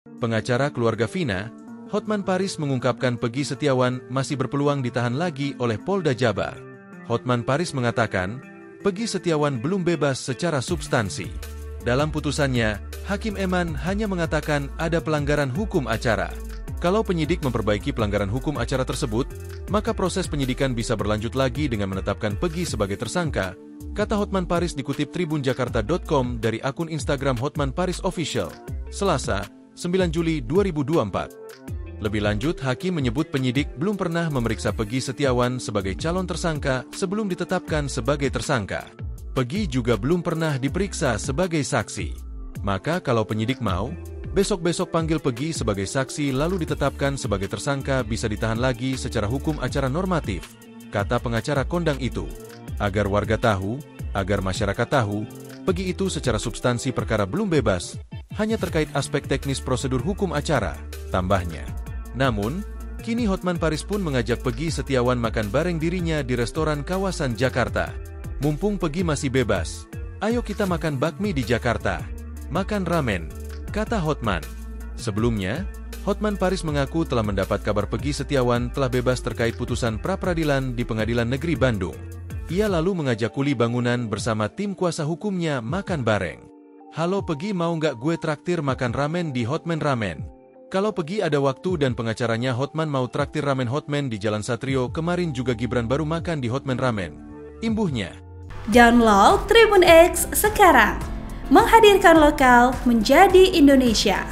Pengacara keluarga Vina, Hotman Paris mengungkapkan Peggy Setiawan masih berpeluang ditahan lagi oleh Polda Jabar. Hotman Paris mengatakan, Peggy Setiawan belum bebas secara substansi. Dalam putusannya, Hakim Eman hanya mengatakan ada pelanggaran hukum acara. Kalau penyidik memperbaiki pelanggaran hukum acara tersebut, maka proses penyidikan bisa berlanjut lagi dengan menetapkan Peggy sebagai tersangka, kata Hotman Paris dikutip tribunjakarta.com dari akun Instagram Hotman Paris Official, Selasa, 9 Juli 2024. Lebih lanjut, Hakim menyebut penyidik belum pernah memeriksa Peggy Setiawan sebagai calon tersangka sebelum ditetapkan sebagai tersangka. Peggy juga belum pernah diperiksa sebagai saksi. Maka kalau penyidik mau, besok-besok panggil Peggy sebagai saksi lalu ditetapkan sebagai tersangka bisa ditahan lagi secara hukum acara normatif, kata pengacara kondang itu. Agar warga tahu, agar masyarakat tahu, Peggy itu secara substansi perkara belum bebas, hanya terkait aspek teknis prosedur hukum acara, tambahnya. Namun, kini Hotman Paris pun mengajak Peggy Setiawan makan bareng dirinya di restoran kawasan Jakarta. Mumpung Peggy masih bebas, ayo kita makan bakmi di Jakarta, makan ramen, kata Hotman. Sebelumnya, Hotman Paris mengaku telah mendapat kabar Peggy Setiawan telah bebas terkait putusan pra-peradilan di Pengadilan Negeri Bandung. Ia lalu mengajak kuli bangunan bersama tim kuasa hukumnya makan bareng. Halo Peggy, mau nggak gue traktir makan ramen di Hotman Ramen? Kalau Peggy ada waktu dan pengacaranya Hotman mau traktir ramen Hotman di Jalan Satrio, kemarin juga Gibran baru makan di Hotman Ramen. Imbuhnya. Download Tribun X sekarang. Menghadirkan lokal menjadi Indonesia.